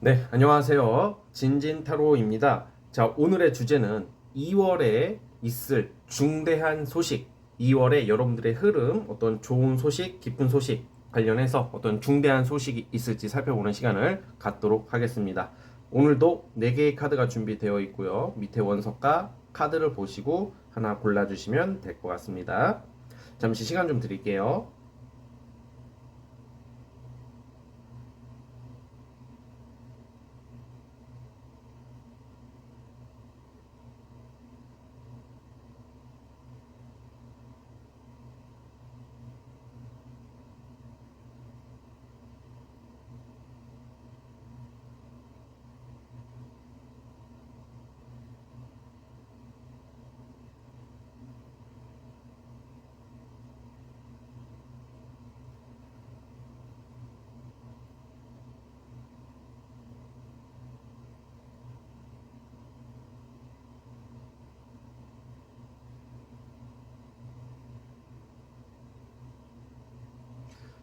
네, 안녕하세요. 진진타로입니다. 자, 오늘의 주제는 2월에 있을 중대한 소식, 2월에 여러분들의 흐름, 어떤 좋은 소식, 기쁜 소식 관련해서 어떤 중대한 소식이 있을지 살펴보는 시간을 갖도록 하겠습니다. 오늘도 4개의 카드가 준비되어 있고요. 밑에 원석과 카드를 보시고 하나 골라주시면 될 것 같습니다. 잠시 시간 좀 드릴게요.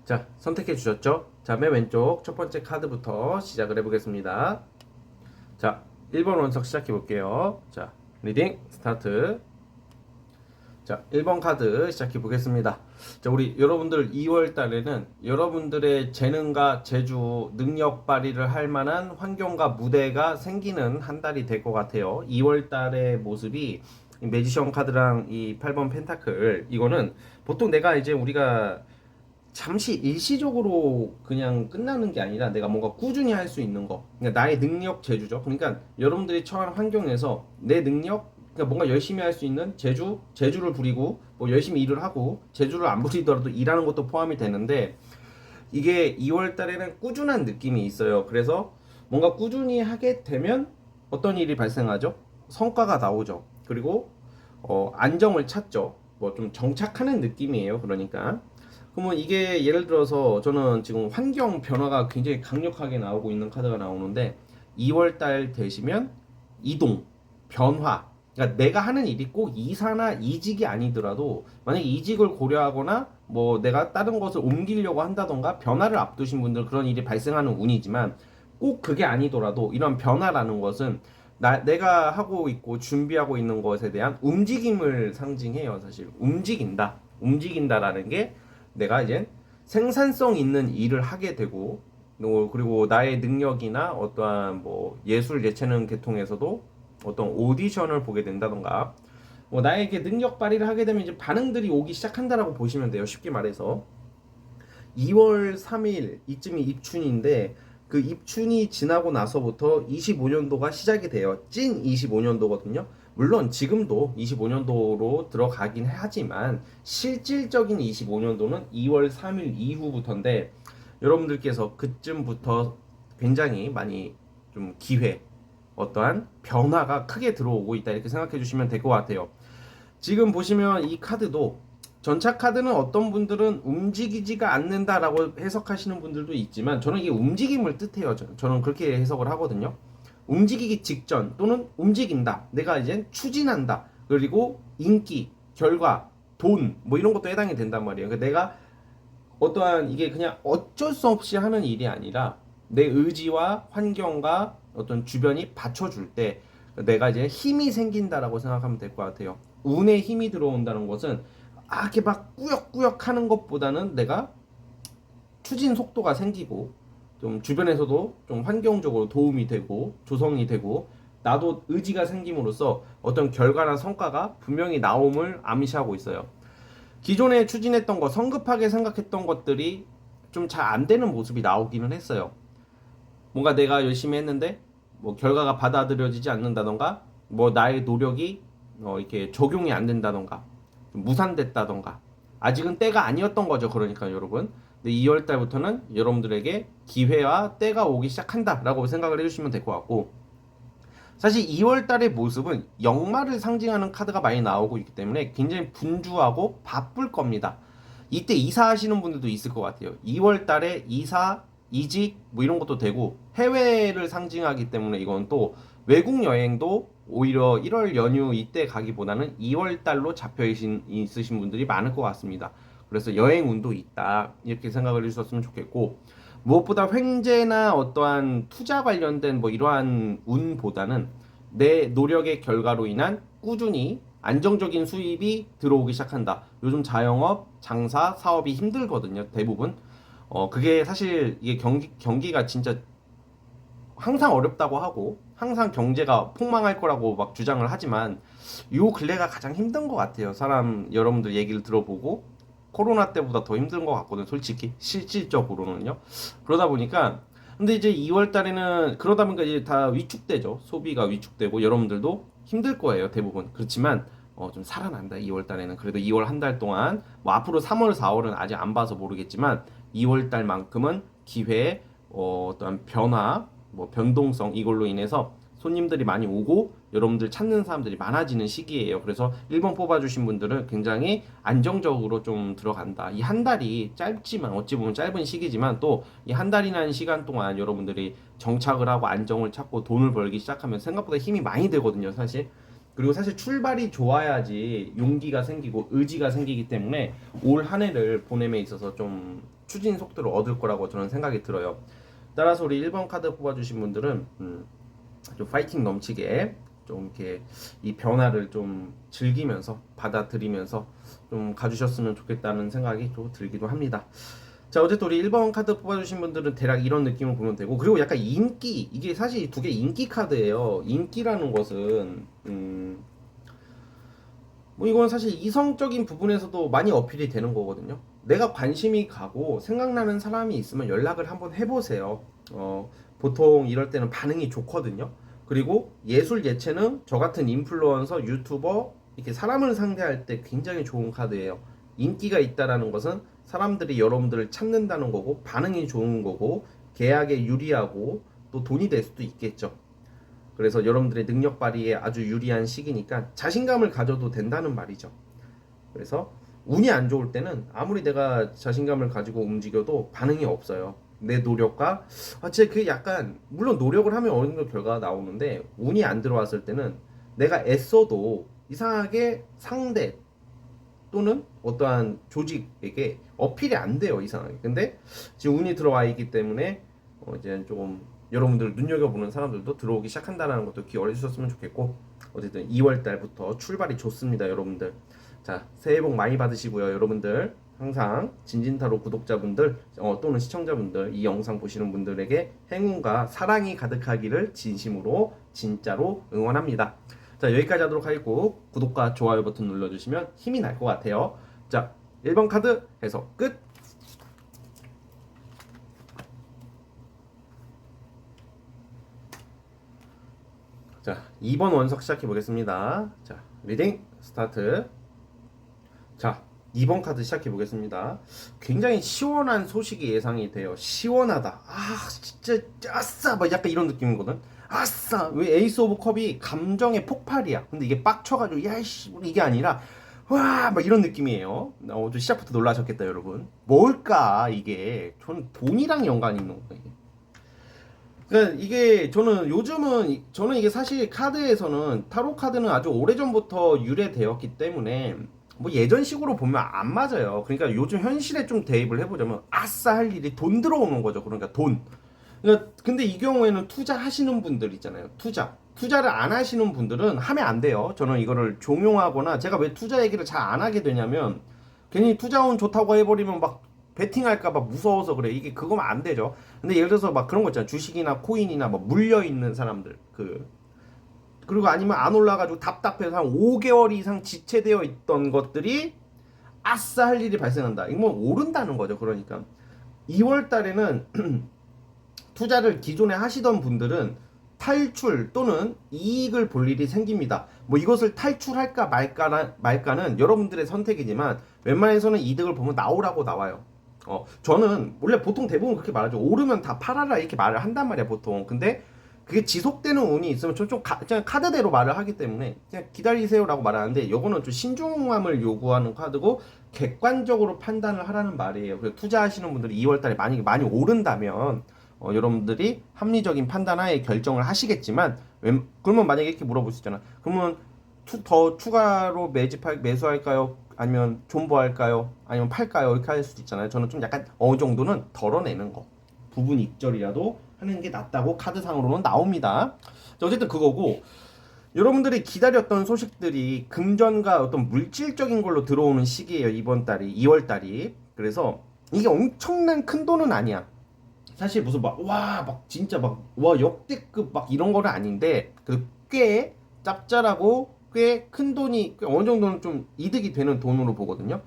자, 선택해 주셨죠? 자, 맨 왼쪽 첫 번째 카드부터 시작을 해보겠습니다. 자, 1번 원석 시작해 볼게요. 자, 리딩 스타트. 자, 1번 카드 시작해 보겠습니다. 자, 우리 여러분들 2월 달에는 여러분들의 재능과 재주, 능력 발휘를 할 만한 환경과 무대가 생기는 한 달이 될 것 같아요. 2월 달의 모습이 이 매지션 카드랑 이 8번 펜타클, 이거는 보통 내가 이제 우리가 잠시 일시적으로 그냥 끝나는 게 아니라 내가 뭔가 꾸준히 할 수 있는 거, 그러니까 나의 능력 제주죠. 그러니까 여러분들이 처한 환경에서 내 능력, 그러니까 뭔가 열심히 할 수 있는 제주를 부리고 뭐 열심히 일을 하고, 제주를 안 부리더라도 일하는 것도 포함이 되는데, 이게 2월 달에는 꾸준한 느낌이 있어요. 그래서 뭔가 꾸준히 하게 되면 어떤 일이 발생하죠? 성과가 나오죠. 그리고 안정을 찾죠. 뭐 좀 정착하는 느낌이에요. 그러니까 그러면 이게 예를 들어서 저는 지금 환경 변화가 굉장히 강력하게 나오고 있는 카드가 나오는데, 2월 달 되시면 이동, 변화, 그러니까 내가 하는 일이 꼭 이사나 이직이 아니더라도 만약에 이직을 고려하거나 뭐 내가 다른 것을 옮기려고 한다던가 변화를 앞두신 분들, 그런 일이 발생하는 운이지만, 꼭 그게 아니더라도 이런 변화라는 것은 내가 하고 있고 준비하고 있는 것에 대한 움직임을 상징해요. 사실 움직인다라는 게 내가 이제 생산성 있는 일을 하게 되고, 그리고 나의 능력이나 어떠한 뭐 예술 예체능 계통에서도 어떤 오디션을 보게 된다던가, 뭐 나에게 능력 발휘를 하게 되면 이제 반응들이 오기 시작한다라고 보시면 돼요. 쉽게 말해서 2월 3일 이쯤이 입춘인데, 그 입춘이 지나고 나서부터 25년도가 시작이 돼요. 찐 25년도거든요. 물론 지금도 25년도로 들어가긴 하지만 실질적인 25년도는 2월 3일 이후부터인데, 여러분들께서 그쯤부터 굉장히 많이 좀 기회, 어떠한 변화가 크게 들어오고 있다, 이렇게 생각해 주시면 될 것 같아요. 지금 보시면 이 카드도, 전차 카드는 어떤 분들은 움직이지가 않는다라고 해석하시는 분들도 있지만, 저는 이게 움직임을 뜻해요. 저는 그렇게 해석을 하거든요. 움직이기 직전 또는 움직인다, 내가 이제 추진한다, 그리고 인기, 결과, 돈, 뭐 이런 것도 해당이 된단 말이에요. 그러니까 내가 어떠한, 이게 그냥 어쩔 수 없이 하는 일이 아니라 내 의지와 환경과 어떤 주변이 받쳐줄 때 내가 이제 힘이 생긴다라고 생각하면 될 것 같아요. 운에 힘이 들어온다는 것은 이렇게 막 꾸역꾸역 하는 것보다는 내가 추진 속도가 생기고, 좀 주변에서도 좀 환경적으로 도움이 되고 조성이 되고, 나도 의지가 생김으로써 어떤 결과나 성과가 분명히 나옴을 암시하고 있어요. 기존에 추진했던 거, 성급하게 생각했던 것들이 좀 잘 안 되는 모습이 나오기는 했어요. 뭔가 내가 열심히 했는데 뭐 결과가 받아들여지지 않는다던가, 뭐 나의 노력이 이렇게 적용이 안 된다던가, 좀 무산됐다던가, 아직은 때가 아니었던 거죠. 그러니까 여러분, 근데 2월 달부터는 여러분들에게 기회와 때가 오기 시작한다라고 생각을 해주시면 될 것 같고, 사실 2월 달의 모습은 역마를 상징하는 카드가 많이 나오고 있기 때문에 굉장히 분주하고 바쁠 겁니다. 이때 이사하시는 분들도 있을 것 같아요. 2월 달에 이사, 이직 뭐 이런 것도 되고, 해외를 상징하기 때문에 이건 또 외국 여행도 오히려 1월 연휴 이때 가기보다는 2월 달로 잡혀 있으신 분들이 많을 것 같습니다. 그래서 여행 운도 있다, 이렇게 생각을 해주셨으면 좋겠고, 무엇보다 횡재나 어떠한 투자 관련된 뭐 이러한 운보다는 내 노력의 결과로 인한 꾸준히 안정적인 수입이 들어오기 시작한다. 요즘 자영업, 장사, 사업이 힘들거든요. 대부분. 그게 사실 이게 경기가 진짜 항상 어렵다고 하고 항상 경제가 폭망할 거라고 막 주장을 하지만 요 근래가 가장 힘든 것 같아요. 사람 여러분들 얘기를 들어보고 코로나 때보다 더 힘든 것 같거든요. 솔직히 실질적으로는요. 그러다 보니까 근데 이제 2월 달에는 그러다 보니까 이제 다 위축되죠. 소비가 위축되고 여러분들도 힘들 거예요. 대부분. 그렇지만 좀 살아난다. 2월 달에는 그래도 2월 한 달 동안 뭐 앞으로 3월, 4월은 아직 안 봐서 모르겠지만 2월 달만큼은 기회, 어떤 변화, 뭐 변동성 이걸로 인해서 손님들이 많이 오고 여러분들 찾는 사람들이 많아지는 시기예요. 그래서 1번 뽑아주신 분들은 굉장히 안정적으로 좀 들어간다. 이 한 달이 짧지만 어찌 보면 짧은 시기지만 또 이 한 달이라는 시간 동안 여러분들이 정착을 하고 안정을 찾고 돈을 벌기 시작하면 생각보다 힘이 많이 되거든요, 사실. 그리고 사실 출발이 좋아야지 용기가 생기고 의지가 생기기 때문에 올 한 해를 보냄에 있어서 좀 추진 속도를 얻을 거라고 저는 생각이 들어요. 따라서 우리 1번 카드 뽑아주신 분들은 좀 파이팅 넘치게 좀 이렇게 이 변화를 좀 즐기면서 받아들이면서 좀 가주셨으면 좋겠다는 생각이 또 들기도 합니다. 자, 어쨌든 우리 1번 카드 뽑아주신 분들은 대략 이런 느낌을 보면 되고, 그리고 약간 인기, 이게 사실 두 개 인기 카드예요. 인기라는 것은 뭐 이건 사실 이성적인 부분에서도 많이 어필이 되는 거거든요. 내가 관심이 가고 생각나는 사람이 있으면 연락을 한번 해보세요. 보통 이럴 때는 반응이 좋거든요. 그리고 예술 예체능, 저 같은 인플루언서, 유튜버 이렇게 사람을 상대할 때 굉장히 좋은 카드예요. 인기가 있다라는 것은 사람들이 여러분들을 찾는다는 거고 반응이 좋은 거고 계약에 유리하고 또 돈이 될 수도 있겠죠. 그래서 여러분들의 능력 발휘에 아주 유리한 시기니까 자신감을 가져도 된다는 말이죠. 그래서 운이 안 좋을 때는 아무리 내가 자신감을 가지고 움직여도 반응이 없어요. 내 노력과 제 그 약간 물론 노력을 하면 어느 정도 결과가 나오는데 운이 안 들어왔을 때는 내가 애써도 이상하게 상대 또는 어떠한 조직에게 어필이 안 돼요, 이상하게. 근데 지금 운이 들어와 있기 때문에 이제 조금 여러분들 눈여겨보는 사람들도 들어오기 시작한다는 것도 기억해 주셨으면 좋겠고, 어쨌든 2월 달부터 출발이 좋습니다, 여러분들. 자, 새해 복 많이 받으시고요, 여러분들. 항상 진진타로 구독자분들 또는 시청자분들 이 영상 보시는 분들에게 행운과 사랑이 가득하기를 진심으로 진짜로 응원합니다. 자, 여기까지 하도록 하겠고 구독과 좋아요 버튼 눌러주시면 힘이 날 것 같아요. 자, 1번 카드 해석 끝. 자, 2번 원석 시작해 보겠습니다. 자, 리딩 스타트. 자, 2번 카드 시작해 보겠습니다. 굉장히 시원한 소식이 예상이 돼요. 시원하다. 진짜 아싸 막 약간 이런 느낌이거든. 아싸. 왜 에이스 오브 컵이 감정의 폭발이야. 근데 이게 빡쳐가지고 야이씨 이게 아니라 와 막 이런 느낌이에요. 좀 시작부터 놀라셨겠다 여러분. 뭘까 이게? 저는 돈이랑 연관이 있는 거예요. 그러니까 이게 저는 이게 사실 카드에서는 타로 카드는 아주 오래전부터 유래되었기 때문에 뭐 예전식으로 보면 안 맞아요. 그러니까 요즘 현실에 좀 대입을 해보자면 아싸 할 일이 돈 들어오는 거죠. 그러니까 돈. 그러니까 근데 이 경우에는 투자하시는 분들 있잖아요. 투자를 안 하시는 분들은 하면 안 돼요. 저는 이거를 종용하거나 제가 왜 투자 얘기를 잘 안 하게 되냐면 괜히 투자운 좋다고 해버리면 막 베팅할까봐 무서워서 그래. 이게 그거면 안 되죠. 근데 예를 들어서 막 그런 거 있잖아요. 주식이나 코인이나 막 물려 있는 사람들 그리고 아니면 안 올라가지고 답답해서 한 5개월 이상 지체되어 있던 것들이 아싸 할 일이 발생한다. 이건 뭐 오른다는 거죠. 그러니까 2월 달에는 투자를 기존에 하시던 분들은 탈출 또는 이익을 볼 일이 생깁니다. 뭐 이것을 탈출할까 말까는 여러분들의 선택이지만 웬만해서는 이득을 보면 나오라고 나와요. 저는 원래 보통 대부분 그렇게 말하죠. 오르면 다 팔아라 이렇게 말을 한단 말이야 보통. 근데 그게 지속되는 운이 있으면 그냥 카드대로 말을 하기 때문에 그냥 기다리세요라고 말하는데 이거는 좀 신중함을 요구하는 카드고 객관적으로 판단을 하라는 말이에요. 그래서 투자하시는 분들이 2월달에 만약에 많이 오른다면 여러분들이 합리적인 판단하에 결정을 하시겠지만 그러면 만약에 이렇게 물어볼 수 있잖아. 그러면 더 추가로 매수할까요? 아니면 존버할까요? 아니면 팔까요? 이렇게 할 수도 있잖아요. 저는 좀 약간 어느 정도는 덜어내는 거. 부분 익절이라도 하는 게 낫다고 카드상으로는 나옵니다. 자, 어쨌든 그거고, 여러분들이 기다렸던 소식들이 금전과 어떤 물질적인 걸로 들어오는 시기예요. 이번 달이 2월 달이. 그래서 이게 엄청난 큰 돈은 아니야. 사실 무슨 막 진짜 와 역대급 막 이런 거는 아닌데 꽤 짭짤하고 꽤 큰 돈이 꽤 어느 정도는 좀 이득이 되는 돈으로 보거든요.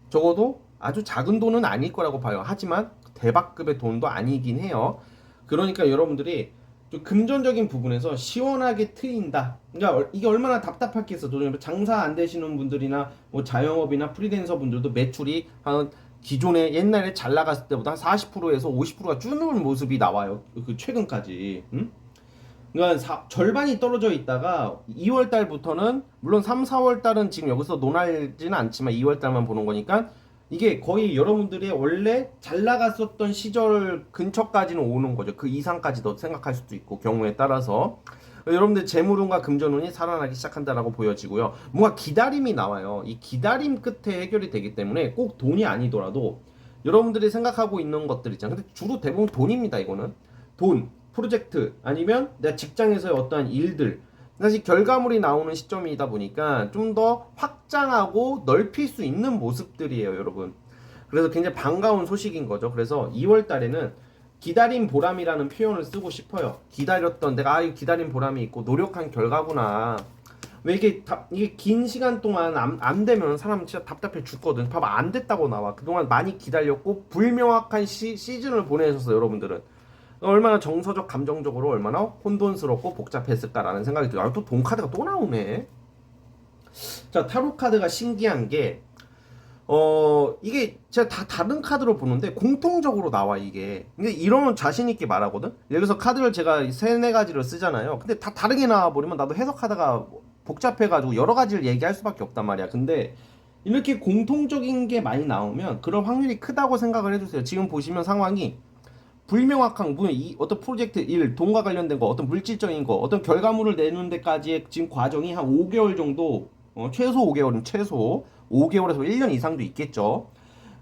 적어도 아주 작은 돈은 아닐 거라고 봐요. 하지만 대박급의 돈도 아니긴 해요. 그러니까 여러분들이 좀 금전적인 부분에서 시원하게 트인다. 그러니까 이게 얼마나 답답했겠어. 장사 안 되시는 분들이나 뭐 자영업이나 프리랜서 분들도 매출이 한 기존에 옛날에 잘 나갔을 때보다 한 40%에서 50%가 줄는 모습이 나와요. 그 최근까지. 응? 그러니까 절반이 떨어져 있다가 2월 달부터는 물론 3, 4월 달은 지금 여기서 논하지는 않지만 2월 달만 보는 거니까 이게 거의 여러분들이 원래 잘 나갔었던 시절 근처까지는 오는 거죠. 그 이상까지도 생각할 수도 있고 경우에 따라서 여러분들 재물운과 금전운이 살아나기 시작한다라고 보여지고요. 뭔가 기다림이 나와요. 이 기다림 끝에 해결이 되기 때문에 꼭 돈이 아니더라도 여러분들이 생각하고 있는 것들 있잖아요. 근데 주로 대부분 돈입니다. 이거는 돈, 프로젝트 아니면 내가 직장에서의 어떠한 일들 사실 결과물이 나오는 시점이다 보니까 좀 더 확장하고 넓힐 수 있는 모습들이에요, 여러분. 그래서 굉장히 반가운 소식인 거죠. 그래서 2월 달에는 기다린 보람이라는 표현을 쓰고 싶어요. 기다렸던 내가 기다린 보람이 있고 노력한 결과구나. 왜 이게 긴 시간 동안 안 되면 사람 진짜 답답해 죽거든. 봐봐 안 됐다고 나와. 그동안 많이 기다렸고 불명확한 시즌을 보내셨어 여러분들은. 얼마나 정서적 감정적으로 얼마나 혼돈스럽고 복잡했을까라는 생각이 들어요. 또 돈 카드가 또 나오네. 자 타로 카드가 신기한 게 이게 제가 다 다른 카드로 보는데 공통적으로 나와 이게. 근데 이러면 자신 있게 말하거든. 예를 들어서 카드를 제가 세네 가지를 쓰잖아요. 근데 다 다르게 나와 버리면 나도 해석하다가 복잡해가지고 여러 가지를 얘기할 수밖에 없단 말이야. 근데 이렇게 공통적인 게 많이 나오면 그럴 확률이 크다고 생각을 해주세요. 지금 보시면 상황이 불명확한 어떤 프로젝트 일, 돈과 관련된 거, 어떤 물질적인 거, 어떤 결과물을 내는 데까지의 지금 과정이 한 5개월 정도, 최소 5개월은 최소 5개월에서 1년 이상도 있겠죠.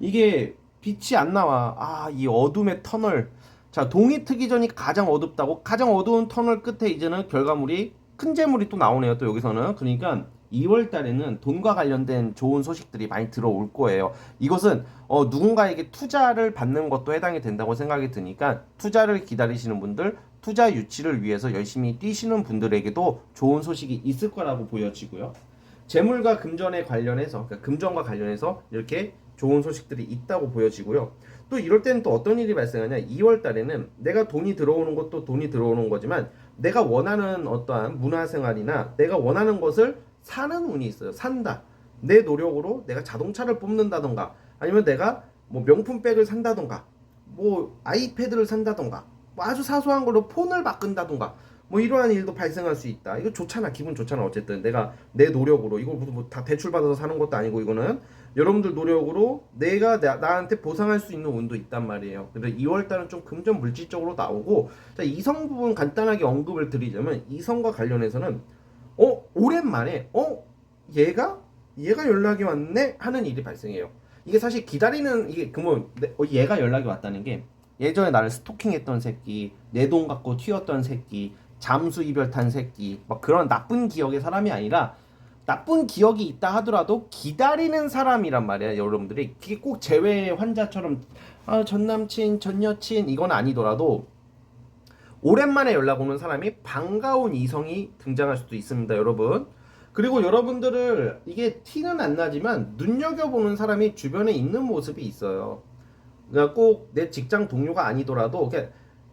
이게 빛이 안 나와. 이 어둠의 터널. 자, 동이 트기 전이 가장 어둡다고. 가장 어두운 터널 끝에 이제는 결과물이 큰 재물이 또 나오네요. 또 여기서는. 그러니까 2월 달에는 돈과 관련된 좋은 소식들이 많이 들어올 거예요. 이것은 누군가에게 투자를 받는 것도 해당이 된다고 생각이 드니까 투자를 기다리시는 분들, 투자 유치를 위해서 열심히 뛰시는 분들에게도 좋은 소식이 있을 거라고 보여지고요. 재물과 금전에 관련해서, 그러니까 금전과 관련해서 이렇게 좋은 소식들이 있다고 보여지고요. 또 이럴 때는 또 어떤 일이 발생하냐? 2월 달에는 내가 돈이 들어오는 것도 돈이 들어오는 거지만 내가 원하는 어떠한 문화생활이나 내가 원하는 것을 사는 운이 있어요. 산다. 내 노력으로 내가 자동차를 뽑는다던가 아니면 내가 뭐 명품백을 산다던가 뭐 아이패드를 산다던가 뭐 아주 사소한 걸로 폰을 바꾼다던가 뭐 이러한 일도 발생할 수 있다. 이거 좋잖아. 기분 좋잖아. 어쨌든 내가 내 노력으로 이걸 뭐 다 대출 받아서 사는 것도 아니고 이거는 여러분들 노력으로 내가 나한테 보상할 수 있는 운도 있단 말이에요. 그래서 2월달은 좀 금전 물질적으로 나오고 자, 이성 부분 간단하게 언급을 드리자면 이성과 관련해서는 오랜만에 얘가 연락이 왔네 하는 일이 발생해요. 이게 사실 기다리는 이게 그러면 얘가 연락이 왔다는 게 예전에 나를 스토킹했던 새끼, 내 돈 갖고 튀었던 새끼, 잠수 이별탄 새끼, 막 그런 나쁜 기억의 사람이 아니라 나쁜 기억이 있다 하더라도 기다리는 사람이란 말이야. 여러분들이 그게 꼭 재회 환자처럼 전 남친, 전 여친 이건 아니더라도 오랜만에 연락 오는 사람이 반가운 이성이 등장할 수도 있습니다, 여러분. 그리고 여러분들을 이게 티는 안 나지만 눈여겨보는 사람이 주변에 있는 모습이 있어요. 그러니까 꼭 내 직장 동료가 아니더라도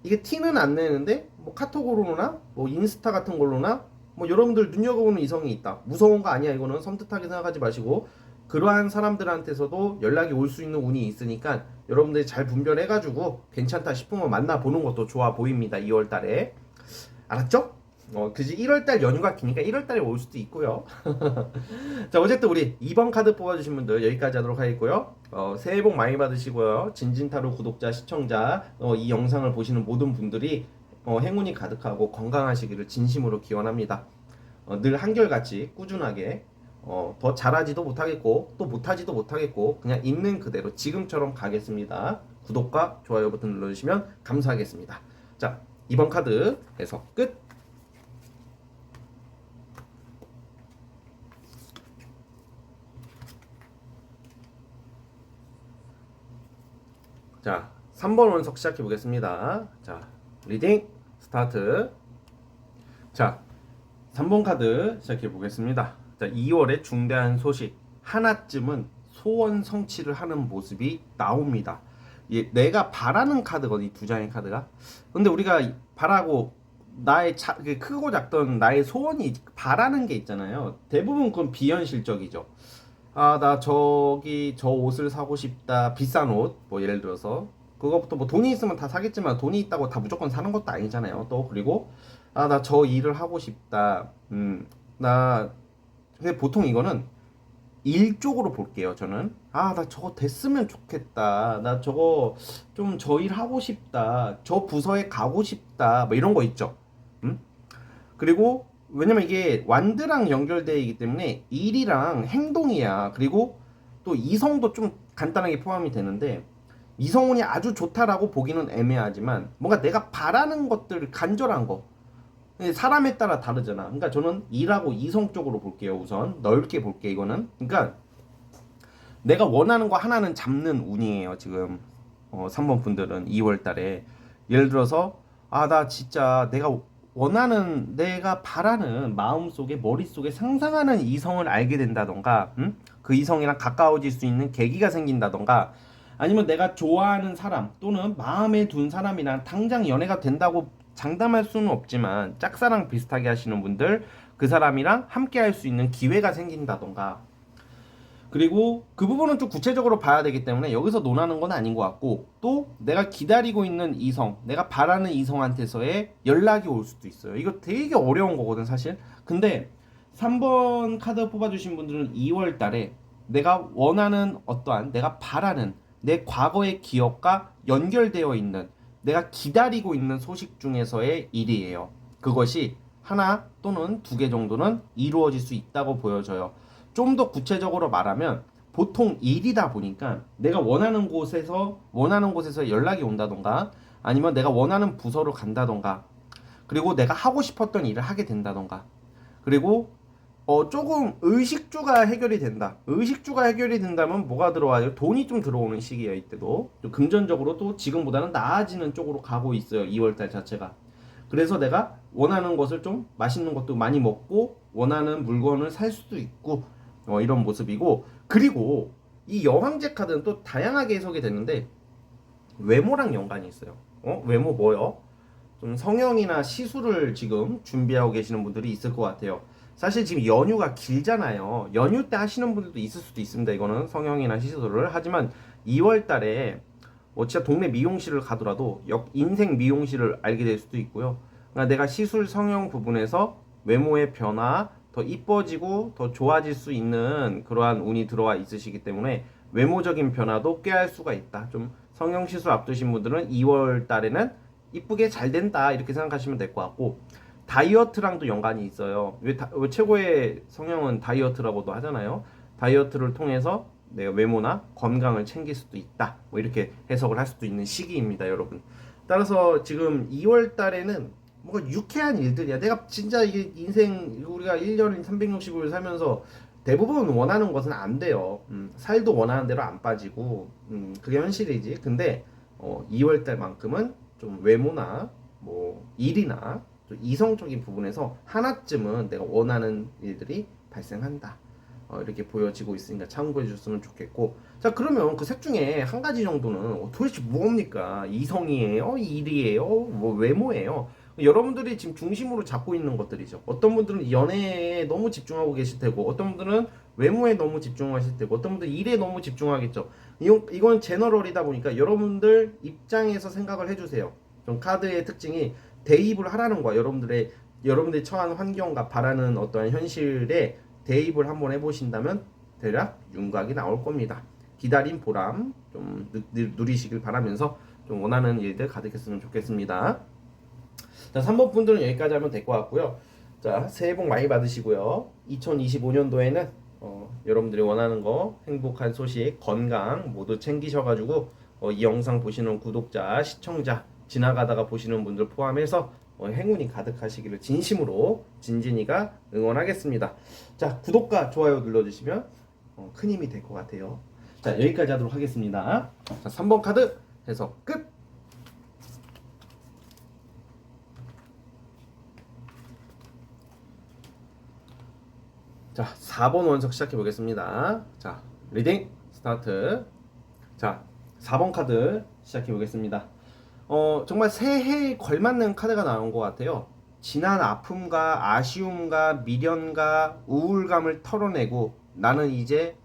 이게 티는 안 내는데 뭐 카톡으로나 뭐 인스타 같은 걸로나 뭐 여러분들 눈여겨보는 이성이 있다. 무서운 거 아니야. 이거는 섬뜩하게 생각하지 마시고 그러한 사람들한테서도 연락이 올 수 있는 운이 있으니까 여러분들이 잘 분별해가지고 괜찮다 싶으면 만나보는 것도 좋아 보입니다. 2월 달에. 알았죠? 그지 1월달 연휴가 기니까 1월달에 올 수도 있고요. 자, 어쨌든 우리 2번 카드 뽑아주신 분들 여기까지 하도록 하겠고요. 새해 복 많이 받으시고요. 진진타로 구독자, 시청자, 이 영상을 보시는 모든 분들이 행운이 가득하고 건강하시기를 진심으로 기원합니다. 늘 한결같이 꾸준하게 더 잘하지도 못하겠고 또 못하지도 못하겠고 그냥 있는 그대로 지금처럼 가겠습니다. 구독과 좋아요 버튼 눌러주시면 감사하겠습니다. 자, 이번 카드 해석 끝. 자, 3번 원석 시작해 보겠습니다. 자, 리딩 스타트. 자, 3번 카드 시작해 보겠습니다. 자, 2월에 중대한 소식 하나쯤은 소원 성취를 하는 모습이 나옵니다. 내가 바라는 카드거든, 이 두 장의 카드가. 근데 우리가 바라고 나의 크고 작던 나의 소원이 바라는 게 있잖아요. 대부분 그건 비현실적이죠. 아, 나 저기 저 옷을 사고 싶다. 비싼 옷. 뭐 예를 들어서 그것부터 뭐 돈이 있으면 다 사겠지만 돈이 있다고 다 무조건 사는 것도 아니잖아요. 또 그리고 아, 나 저 일을 하고 싶다. 나 근데 보통 이거는 일 쪽으로 볼게요. 저는 아, 나 저거 됐으면 좋겠다. 나 저거 좀 저 일 하고 싶다. 저 부서에 가고 싶다. 뭐 이런 거 있죠. 음? 그리고 왜냐면 이게 완드랑 연결되어 있기 때문에 일이랑 행동이야. 그리고 또 이성도 좀 간단하게 포함이 되는데 이성운이 아주 좋다라고 보기는 애매하지만 뭔가 내가 바라는 것들 간절한 거 사람에 따라 다르잖아. 그러니까 저는 일하고 이성 쪽으로 볼게요. 우선 넓게 볼게 이거는. 그러니까 내가 원하는 거 하나는 잡는 운이에요. 지금 3번 분들은 2월 달에 예를 들어서 아, 나 진짜 내가 원하는 내가 바라는 마음속에 머릿속에 상상하는 이성을 알게 된다던가 그 이성이랑 가까워질 수 있는 계기가 생긴다던가 아니면 내가 좋아하는 사람 또는 마음에 둔 사람이랑 당장 연애가 된다고 장담할 수는 없지만 짝사랑 비슷하게 하시는 분들 그 사람이랑 함께 할 수 있는 기회가 생긴다던가 그리고 그 부분은 좀 구체적으로 봐야 되기 때문에 여기서 논하는 건 아닌 것 같고 또 내가 기다리고 있는 이성 내가 바라는 이성한테서의 연락이 올 수도 있어요. 이거 되게 어려운 거거든 사실. 근데 3번 카드 뽑아주신 분들은 2월 달에 내가 원하는 어떠한 내가 바라는 내 과거의 기억과 연결되어 있는 내가 기다리고 있는 소식 중에서의 일이에요. 그것이 하나 또는 두 개 정도는 이루어질 수 있다고 보여져요. 좀 더 구체적으로 말하면 보통 일이다 보니까 내가 원하는 곳에서 연락이 온다던가 아니면 내가 원하는 부서로 간다던가 그리고 내가 하고 싶었던 일을 하게 된다던가 그리고 조금 의식주가 해결이 된다. 의식주가 해결이 된다면 뭐가 들어와요? 돈이 좀 들어오는 시기예요. 이때도 좀 금전적으로 또 지금보다는 나아지는 쪽으로 가고 있어요. 2월달 자체가. 그래서 내가 원하는 것을 좀 맛있는 것도 많이 먹고 원하는 물건을 살 수도 있고 이런 모습이고 그리고 이 여황제 카드는 또 다양하게 해석이 되는데 외모랑 연관이 있어요. 외모 뭐요? 좀 성형이나 시술을 지금 준비하고 계시는 분들이 있을 것 같아요. 사실 지금 연휴가 길잖아요. 연휴 때 하시는 분들도 있을 수도 있습니다. 이거는 성형이나 시술을. 하지만 2월 달에 진짜 동네 미용실을 가더라도 인생 미용실을 알게 될 수도 있고요. 그러니까 내가 시술 성형 부분에서 외모의 변화, 더 이뻐지고 더 좋아질 수 있는 그러한 운이 들어와 있으시기 때문에 외모적인 변화도 꾀할 수가 있다. 좀 성형 시술 앞두신 분들은 2월 달에는 이쁘게 잘 된다 이렇게 생각하시면 될 것 같고 다이어트랑도 연관이 있어요. 왜 최고의 성형은 다이어트라고도 하잖아요. 다이어트를 통해서 내가 외모나 건강을 챙길 수도 있다. 뭐 이렇게 해석을 할 수도 있는 시기입니다, 여러분. 따라서 지금 2월 달에는 뭔가 유쾌한 일들이야. 내가 진짜 이게 인생 우리가 1년 365일 살면서 대부분 원하는 것은 안 돼요. 살도 원하는 대로 안 빠지고 그게 현실이지. 근데 2월 달만큼은 좀 외모나 뭐 일이나 좀 이성적인 부분에서 하나쯤은 내가 원하는 일들이 발생한다. 이렇게 보여지고 있으니까 참고해 주셨으면 좋겠고 자 그러면 그 셋 중에 한 가지 정도는 도대체 뭡니까? 이성이에요? 일이에요? 뭐 외모예요? 여러분들이 지금 중심으로 잡고 있는 것들이죠. 어떤 분들은 연애에 너무 집중하고 계실 테고 어떤 분들은 외모에 너무 집중하실 테고 어떤 분들은 일에 너무 집중하겠죠. 이건 제너럴이다 보니까 여러분들 입장에서 생각을 해주세요. 좀 카드의 특징이 대입을 하라는 거야. 여러분들이 처한 환경과 바라는 어떠한 현실에 대입을 한번 해보신다면 대략 윤곽이 나올 겁니다. 기다림 보람 좀 누리시길 바라면서 좀 원하는 일들 가득했으면 좋겠습니다. 자, 3번 분들은 여기까지 하면 될 것 같고요. 자, 새해 복 많이 받으시고요. 2025년도에는 여러분들이 원하는 거 행복한 소식, 건강 모두 챙기셔가지고 이 영상 보시는 구독자, 시청자, 지나가다가 보시는 분들 포함해서 행운이 가득하시기를 진심으로 진진이가 응원하겠습니다. 자, 구독과 좋아요 눌러주시면 큰 힘이 될 것 같아요. 자, 여기까지 하도록 하겠습니다. 자, 3번 카드 해서 끝! 자, 4번 원석 시작해 보겠습니다. 자, 리딩 스타트. 자, 4번 카드 시작해 보겠습니다. 정말 새해에 걸맞는 카드가 나온 것 같아요. 지난 아픔과 아쉬움과 미련과 우울감을 털어내고 나는 이제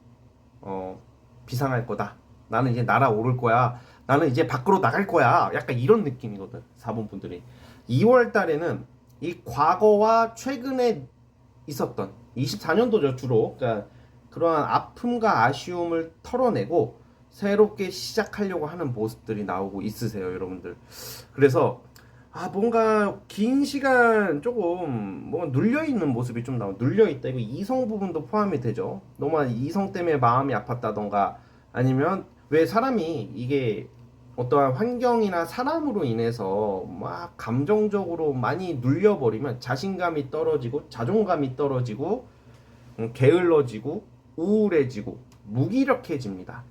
비상할 거다. 나는 이제 날아오를 거야. 나는 이제 밖으로 나갈 거야. 약간 이런 느낌이거든. 4번 분들이. 2월 달에는 이 과거와 최근에 있었던 24년도죠 주로. 그러니까 그러한 아픔과 아쉬움을 털어내고 새롭게 시작하려고 하는 모습들이 나오고 있으세요, 여러분들. 그래서 뭔가 긴 시간 조금 뭔가 눌려 있는 모습이 좀 나와. 눌려 있다. 이거 이성 부분도 포함이 되죠. 너무 이성 때문에 마음이 아팠다던가 아니면 왜 사람이 이게 어떠한 환경이나 사람으로 인해서 막 감정적으로 많이 눌려버리면 자신감이 떨어지고 자존감이 떨어지고 게을러지고 우울해지고 무기력해집니다.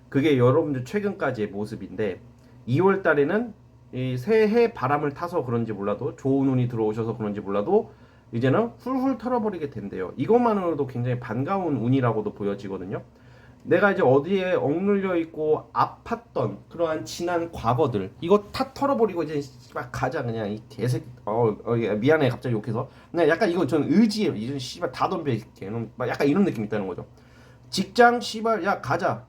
그게 여러분들 최근까지의 모습인데 2월 달에는 이 새해 바람을 타서 그런지 몰라도 좋은 운이 들어오셔서 그런지 몰라도 이제는 훌훌 털어버리게 된대요. 이것만으로도 굉장히 반가운 운이라고도 보여지거든요. 내가 이제 어디에 억눌려 있고 아팠던 그러한 지난 과거들 이거 다 털어버리고 이제 씨발 가자 그냥 이 개새끼 미안해 갑자기 욕해서 그냥 약간 이거 저는 의지예요. 이제 씨발 다 덤벼 이렇게 약간 이런 느낌 있다는 거죠. 직장 씨발 야 가자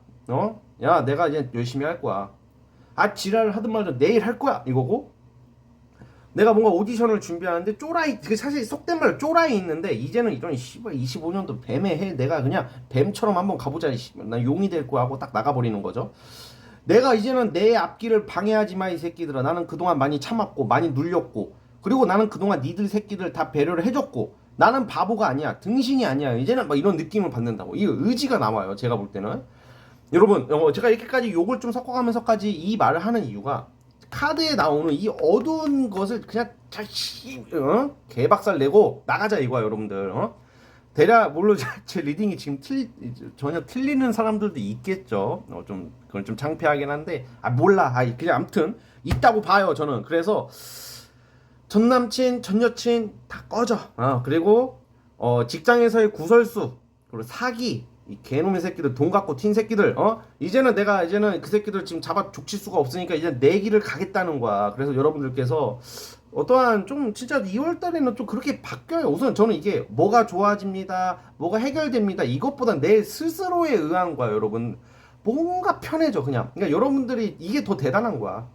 야 내가 이제 열심히 할 거야. 지랄을 하든 말든 내일 할 거야 이거고 내가 뭔가 오디션을 준비하는데 쪼라이 그 사실 속된 말로 쪼라이 있는데 이제는 이런 씨발 25년도 뱀의 해 내가 그냥 뱀처럼 한번 가보자 난 용이 될 거야 하고 딱 나가버리는 거죠. 내가 이제는 내 앞길을 방해하지 마 이 새끼들아. 나는 그동안 많이 참았고 많이 눌렸고 그리고 나는 그동안 니들 새끼들 다 배려를 해줬고 나는 바보가 아니야 등신이 아니야 이제는 막 이런 느낌을 받는다고. 이 의지가 나와요 제가 볼 때는. 여러분 제가 이렇게까지 욕을 좀 섞어가면서까지 이 말을 하는 이유가 카드에 나오는 이 어두운 것을 그냥 개박살 내고 나가자 이거야 여러분들. 대략 물론 제 리딩이 지금 전혀 틀리는 사람들도 있겠죠. 좀 그건 좀 창피하긴 한데 몰라. 그냥 아무튼 있다고 봐요 저는. 그래서 전 남친 전 여친 다 꺼져. 그리고 직장에서의 구설수 그리고 사기 이 개놈의 새끼들 돈 갖고 튄 새끼들 이제는 그 새끼들 지금 잡아 족칠 수가 없으니까 이제 내 길을 가겠다는 거야. 그래서 여러분들께서 어떠한 좀 진짜 2월 달에는 좀 그렇게 바뀌어요. 우선 저는 이게 뭐가 좋아집니다 뭐가 해결됩니다 이것보다 내 스스로에 의한 거야 여러분. 뭔가 편해져 그냥. 그러니까 여러분들이 이게 더 대단한 거야.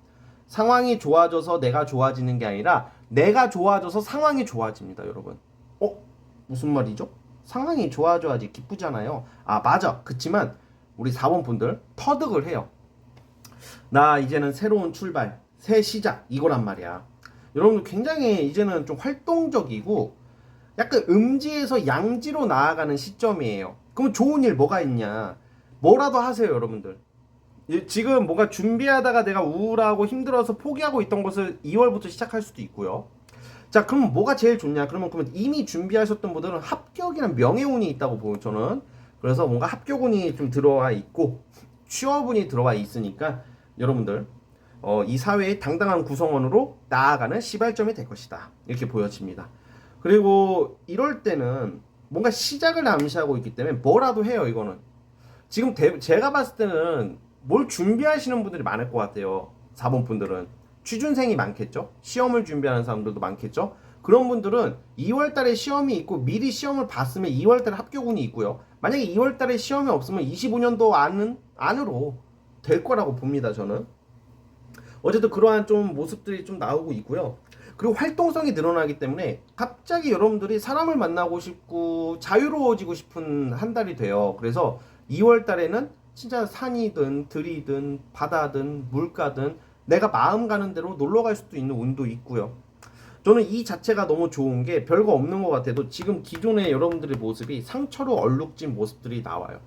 상황이 좋아져서 내가 좋아지는 게 아니라 내가 좋아져서 상황이 좋아집니다 여러분. 무슨 말이죠? 상황이 좋아져야지 기쁘잖아요. 맞아. 그치만 우리 4번 분들 터득을 해요. 나 이제는 새로운 출발, 새 시작 이거란 말이야. 여러분들 굉장히 이제는 좀 활동적이고 약간 음지에서 양지로 나아가는 시점이에요. 그럼 좋은 일 뭐가 있냐? 뭐라도 하세요 여러분들. 지금 뭔가 준비하다가 내가 우울하고 힘들어서 포기하고 있던 것을 2월부터 시작할 수도 있고요. 자, 그럼 뭐가 제일 좋냐? 그러면 이미 준비하셨던 분들은 합격이나 명예운이 있다고 보고 저는. 그래서 뭔가 합격운이 좀 들어와 있고 취업운이 들어와 있으니까 여러분들 이 사회의 당당한 구성원으로 나아가는 시발점이 될 것이다. 이렇게 보여집니다. 그리고 이럴 때는 뭔가 시작을 암시하고 있기 때문에 뭐라도 해요 이거는. 지금 제가 봤을 때는 뭘 준비하시는 분들이 많을 것 같아요. 4번 분들은. 취준생이 많겠죠? 시험을 준비하는 사람들도 많겠죠? 그런 분들은 2월달에 시험이 있고 미리 시험을 봤으면 2월달에 합격운이 있고요. 만약에 2월달에 시험이 없으면 25년도 안으로 될 거라고 봅니다 저는. 어쨌든 그러한 좀 모습들이 좀 나오고 있고요. 그리고 활동성이 늘어나기 때문에 갑자기 여러분들이 사람을 만나고 싶고 자유로워지고 싶은 한 달이 돼요. 그래서 2월달에는 진짜 산이든 들이든 바다든 물가든 내가 마음 가는 대로 놀러 갈 수도 있는 운도 있고요. 저는 이 자체가 너무 좋은 게 별거 없는 것 같아도 지금 기존의 여러분들의 모습이 상처로 얼룩진 모습들이 나와요.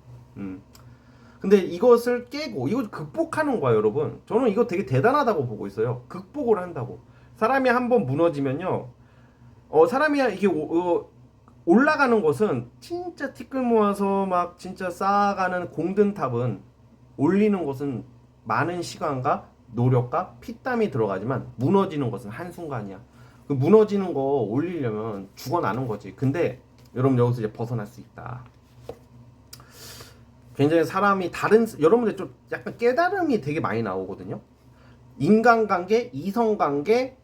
근데 이것을 깨고 이걸 극복하는 거야, 여러분. 저는 이거 되게 대단하다고 보고 있어요. 극복을 한다고. 사람이 한번 무너지면요. 사람이 이게 올라가는 것은 진짜 티끌 모아서 막 진짜 쌓아가는 공든탑은 올리는 것은 많은 시간과 노력과 피땀이 들어가지만 무너지는 것은 한순간이야. 그 무너지는 거 올리려면 죽어나는 거지. 근데 여러분 여기서 이제 벗어날 수 있다. 굉장히 사람이 여러분들 좀 약간 깨달음이 되게 많이 나오거든요. 인간관계, 이성관계,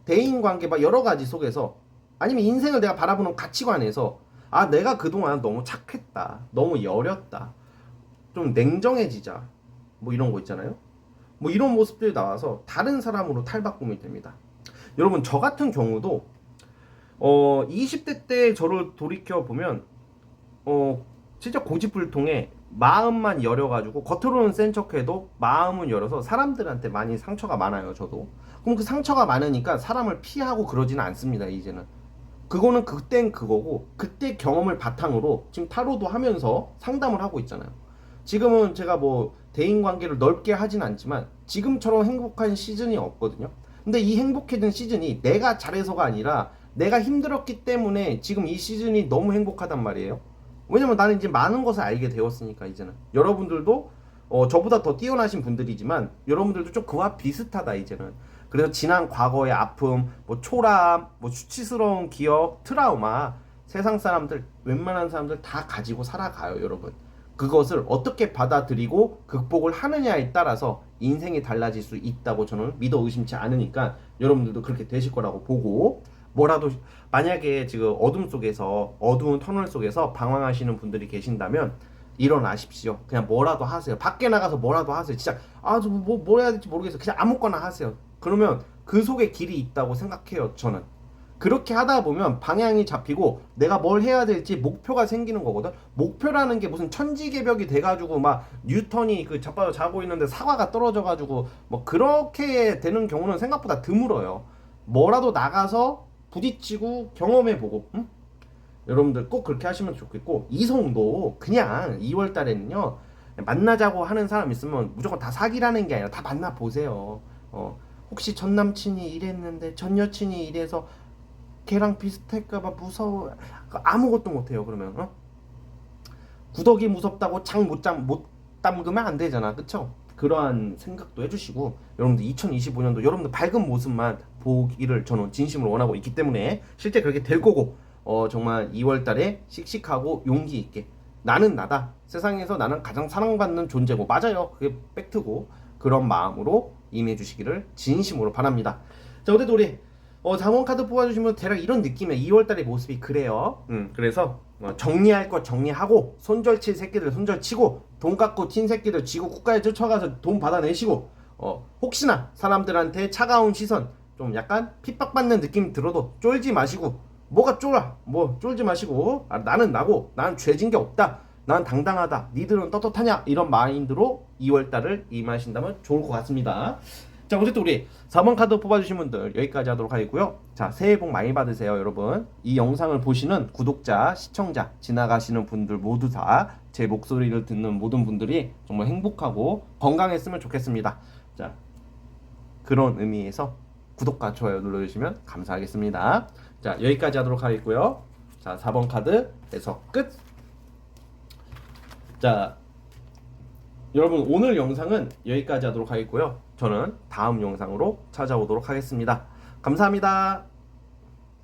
대인관계 막 여러 가지 속에서 아니면 인생을 내가 바라보는 가치관에서 내가 그동안 너무 착했다. 너무 여렸다. 좀 냉정해지자. 뭐 이런 거 있잖아요. 뭐 이런 모습들이 나와서 다른 사람으로 탈바꿈이 됩니다. 여러분 저 같은 경우도 20대 때 저를 돌이켜 보면 진짜 고집불통에 마음만 열어가지고 겉으로는 센 척해도 마음은 열어서 사람들한테 많이 상처가 많아요. 저도. 그럼 그 상처가 많으니까 사람을 피하고 그러지는 않습니다. 이제는. 그거는 그땐 그거고 그때 경험을 바탕으로 지금 타로도 하면서 상담을 하고 있잖아요. 지금은 제가 뭐 대인관계를 넓게 하진 않지만 지금처럼 행복한 시즌이 없거든요. 근데 이 행복해진 시즌이 내가 잘해서가 아니라 내가 힘들었기 때문에 지금 이 시즌이 너무 행복하단 말이에요. 왜냐면 나는 이제 많은 것을 알게 되었으니까. 이제는 여러분들도 저보다 더 뛰어나신 분들이지만 여러분들도 좀 그와 비슷하다 이제는. 그래서 지난 과거의 아픔, 뭐 초라함, 뭐 수치스러운 기억, 트라우마, 세상 사람들 웬만한 사람들 다 가지고 살아가요. 여러분 그것을 어떻게 받아들이고 극복을 하느냐에 따라서 인생이 달라질 수 있다고 저는 믿어 의심치 않으니까 여러분들도 그렇게 되실 거라고 보고, 뭐라도 만약에 지금 어두운 터널 속에서 방황하시는 분들이 계신다면 일어나십시오. 그냥 뭐라도 하세요. 밖에 나가서 뭐라도 하세요. 진짜 뭘 해야 될지 모르겠어요. 그냥 아무거나 하세요. 그러면 그 속에 길이 있다고 생각해요. 저는 그렇게 하다 보면 방향이 잡히고 내가 뭘 해야 될지 목표가 생기는 거거든. 목표라는 게 무슨 천지개벽이 돼가지고 막 뉴턴이 그 자고 있는데 사과가 떨어져가지고 뭐 그렇게 되는 경우는 생각보다 드물어요. 뭐라도 나가서 부딪히고 경험해보고, 응? 여러분들 꼭 그렇게 하시면 좋겠고, 이성도 그냥 2월 달에는요 만나자고 하는 사람 있으면 무조건 다 사귀라는 게 아니라 다 만나보세요. 혹시 전 남친이 이랬는데 전 여친이 이래서 걔랑 비슷할까봐 무서워. 아무것도 못해요. 그러면 구더기 무섭다고 장 못 담그면 안 되잖아. 그쵸? 그러한 생각도 해주시고, 여러분들 2025년도 여러분들 밝은 모습만 보기를 저는 진심으로 원하고 있기 때문에 실제 그렇게 될 거고, 정말 2월 달에 씩씩하고 용기 있게 나는 나다. 세상에서 나는 가장 사랑받는 존재고, 맞아요. 그게 팩트고, 그런 마음으로 임해 주시기를 진심으로 바랍니다. 자, 어제도 우리 장원 카드 뽑아주시면 대략 이런 느낌이에요. 2월달의 모습이 그래요. 그래서 정리할 것 정리하고, 손절칠 새끼들 손절치고, 돈 깎고 튄 새끼들 지구 국가에 쫓아가서 돈 받아내시고, 혹시나 사람들한테 차가운 시선, 좀 약간 핍박받는 느낌 들어도 쫄지 마시고, 뭐가 쫄아? 뭐 쫄지 마시고, 나는 나고, 난 죄진 게 없다, 난 당당하다, 니들은 떳떳하냐, 이런 마인드로 2월달을 임하신다면 좋을 것 같습니다. 자, 어쨌든 우리 4번 카드 뽑아주신 분들 여기까지 하도록 하겠고요. 자, 새해 복 많이 받으세요. 여러분 이 영상을 보시는 구독자, 시청자, 지나가시는 분들 모두 다 제 목소리를 듣는 모든 분들이 정말 행복하고 건강했으면 좋겠습니다. 자, 그런 의미에서 구독과 좋아요 눌러주시면 감사하겠습니다. 자, 여기까지 하도록 하겠고요. 자, 4번 카드에서 끝. 자, 여러분 오늘 영상은 여기까지 하도록 하겠고요. 저는 다음 영상으로 찾아오도록 하겠습니다. 감사합니다.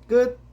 끝.